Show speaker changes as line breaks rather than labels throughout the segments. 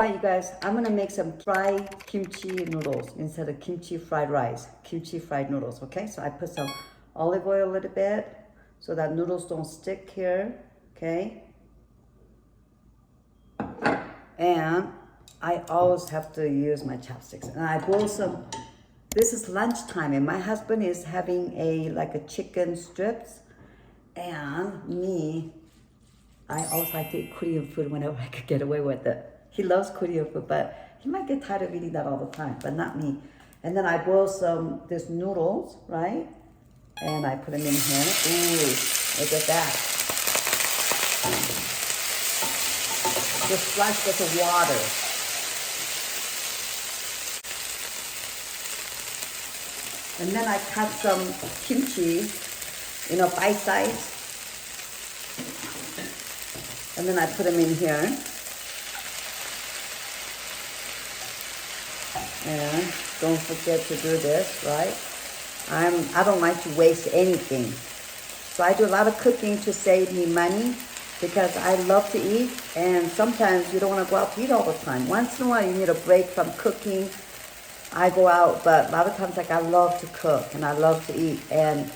right, you guys, I'm gonna make some fried kimchi noodles instead of kimchi fried rice. Kimchi fried noodles, okay? So I put some olive oil a little bit so that noodles don't stick here, okay? And I always have to use my chopsticks. And I boil some, this is lunchtime and my husband is having like a chicken strips. And me, I also like to eat Korean food whenever I could get away with it. He loves Korean food, but he might get tired of eating that all the time, but not me. And then I boil this noodles, right? And I put them in here. Ooh, look at that. Just flush with the water. And then I cut some kimchi, bite size. And then I put them in here. And don't forget to do this, right? I don't like to waste anything. So I do a lot of cooking to save me money because I love to eat, and sometimes you don't want to go out to eat all the time. Once in a while you need a break from cooking. I go out, but a lot of times I love to cook and I love to eat. And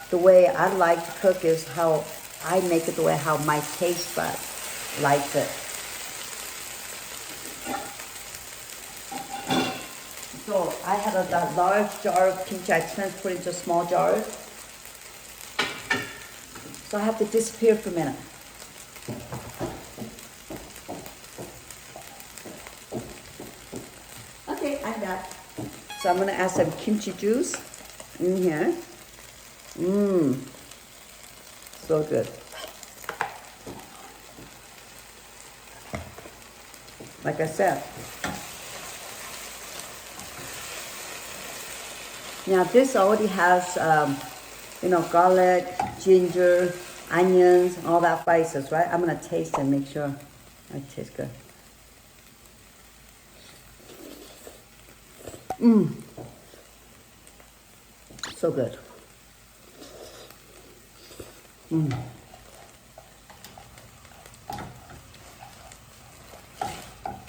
the way I like to cook is how I make it the way how my taste buds likes it. So I had a large jar of kimchi I transferred into small jars. So I have to disappear for a minute. Okay, I'm back. So I'm gonna add some kimchi juice in here. So good. Like I said. Now this already has, garlic, ginger, onions, all that spices, right? I'm gonna taste and make sure it tastes good. So good.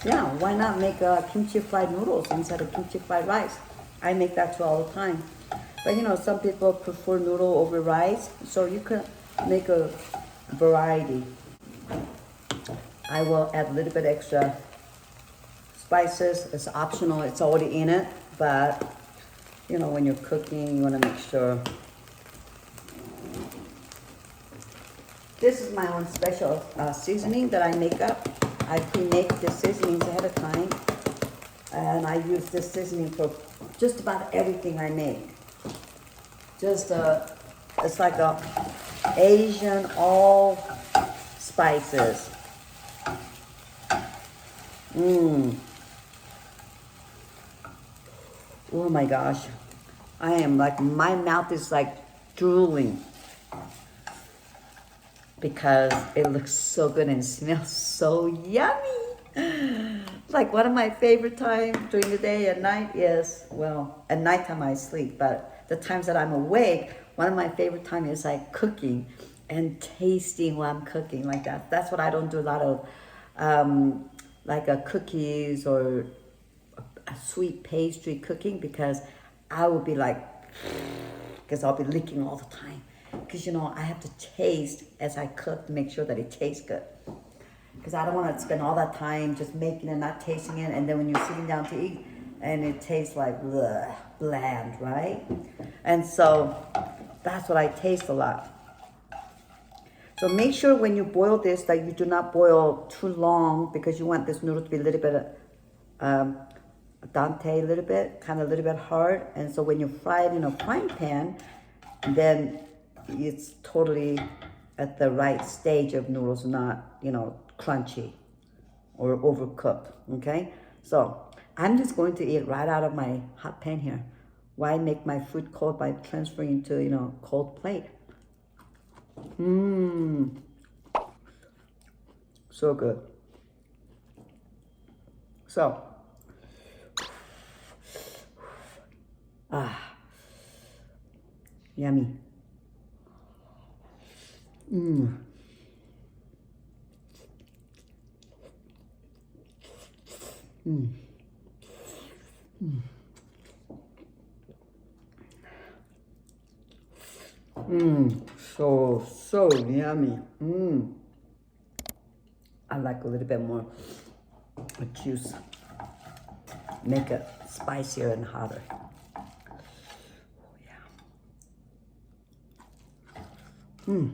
Yeah, why not make kimchi fried noodles instead of kimchi fried rice? I make that too all the time. But some people prefer noodle over rice, so you can make a variety. I will add a little bit extra spices. It's optional, it's already in it, but when you're cooking, you want to make sure. This is my own special seasoning that I make up. I pre-make the seasonings ahead of time, and I use this seasoning for just about everything I make. Just it's like a Asian all spices. Oh my gosh, I am like, my mouth is like drooling because it looks so good and smells so yummy. Like one of my favorite times during the day and night is, well, at nighttime I sleep, but the times that I'm awake, one of my favorite times is like cooking and tasting while I'm cooking like that. That's what I don't do a lot of, like cookies or a sweet pastry cooking, because I will be like, because I'll be licking all the time. Because I have to taste as I cook to make sure that it tastes good. Because I don't want to spend all that time just making it, not tasting it, and then when you're sitting down to eat, and it tastes like bleh, bland, right? And so that's what I taste a lot. So make sure when you boil this that you do not boil too long, because you want this noodle to be a little bit dante, a little bit hard. And so when you fry it in a frying pan, then it's totally at the right stage of noodles, not crunchy or overcooked. Okay, so I'm just going to eat right out of my hot pan here. Why make my food cold by transferring into cold plate? So good. So yummy. So yummy. I like a little bit more juice. Make it spicier and hotter. Oh yeah.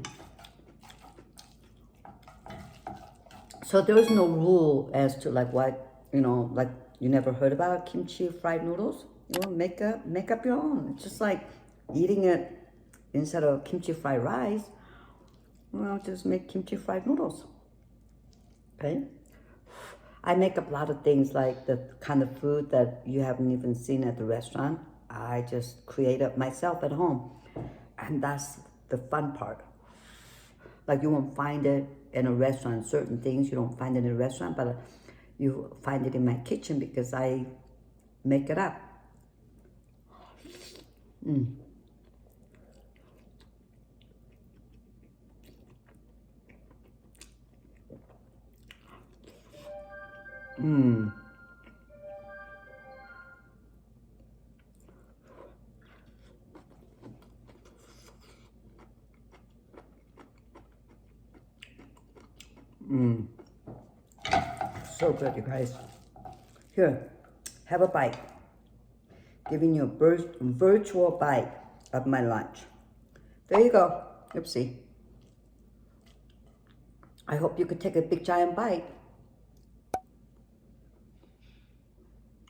So there's no rule as to like what, like you never heard about kimchi fried noodles? Make up your own. It's just like eating it instead of kimchi fried rice. Just make kimchi fried noodles. Okay? I make up a lot of things like the kind of food that you haven't even seen at the restaurant. I just create it myself at home. And that's the fun part. Like you won't find it in a restaurant. Certain things you don't find it in a restaurant, but you find it in my kitchen because I make it up. So good, you guys. Here, have a bite. Giving you a virtual bite of my lunch. There you go. Oopsie. I hope you could take a big giant bite.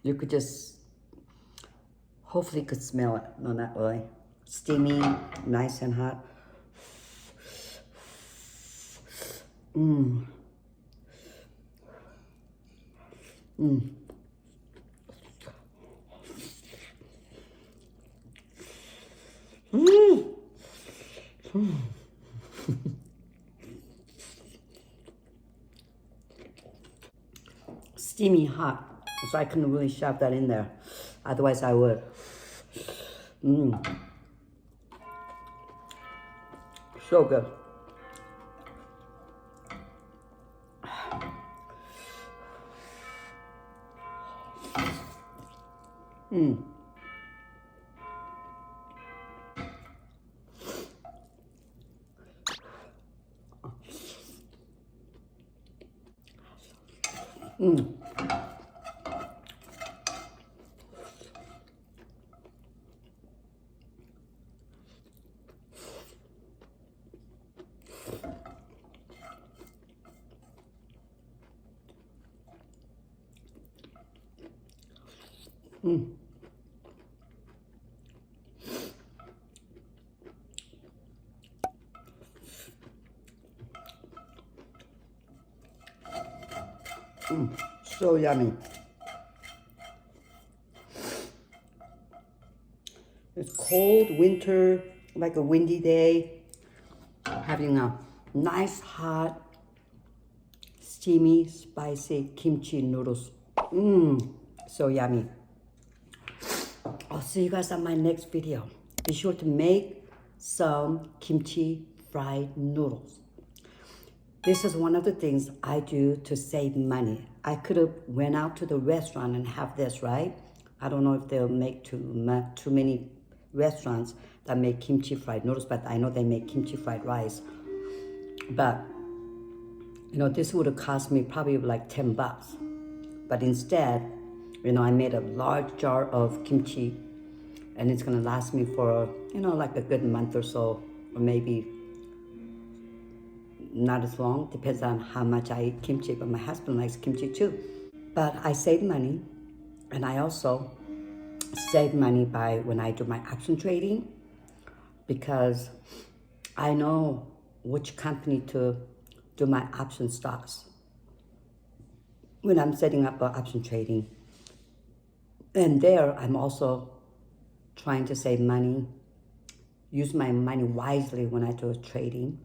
You could just, hopefully you could smell it. No, not really. Steamy, nice and hot. Steamy hot, so I couldn't really shove that in there. Otherwise I would. So good. So yummy. It's cold winter, like a windy day, having a nice hot, steamy, spicy kimchi noodles. So yummy. I'll see you guys on my next video. Be sure to make some kimchi fried noodles. This is one of the things I do to save money. I could have went out to the restaurant and have this, right? I don't know if they'll make too many restaurants that make kimchi fried noodles, but I know they make kimchi fried rice. But, this would have cost me probably like $10. But instead, I made a large jar of kimchi, and it's gonna last me for, like a good month or so, or maybe not as long, depends on how much I eat kimchi, but my husband likes kimchi too. But I save money, and I also save money by when I do my option trading, because I know which company to do my option stocks when I'm setting up option trading. And there, I'm also trying to save money, use my money wisely when I do trading,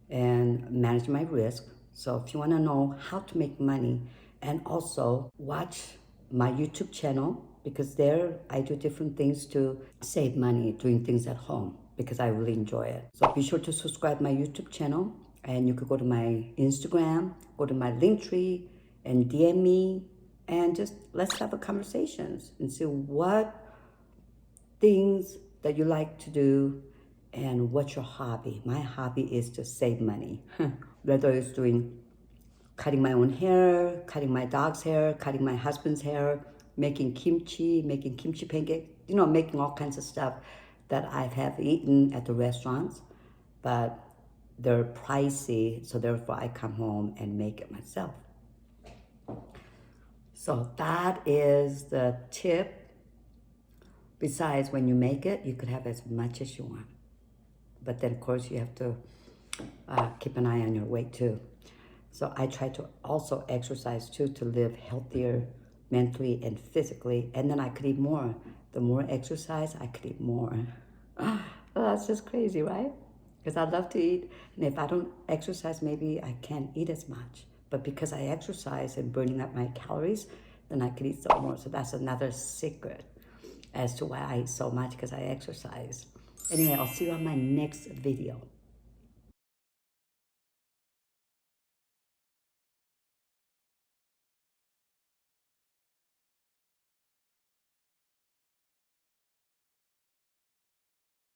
and manage my risk. So if you want to know how to make money, and also watch my YouTube channel, because there I do different things to save money doing things at home, because I really enjoy it. So be sure to subscribe my YouTube channel, and you could go to my Instagram, go to my link tree, and DM me and just let's have a conversations and see what things that you like to do and what's your hobby. My hobby is to save money. Whether it's doing cutting my own hair, cutting my dog's hair, cutting my husband's hair, making kimchi pancake, making all kinds of stuff that I have eaten at the restaurants, but they're pricey, so therefore I come home and make it myself. So that is the tip. Besides, when you make it, you could have as much as you want. But then, of course, you have to keep an eye on your weight too. So I try to also exercise too to live healthier mentally and physically. And then I could eat more. The more exercise, I could eat more. Well, that's just crazy, right? Because I love to eat. And if I don't exercise, maybe I can't eat as much. But because I exercise and burning up my calories, then I could eat so more. So that's another secret as to why I eat so much, because I exercise. Anyway, I'll see you on my next video.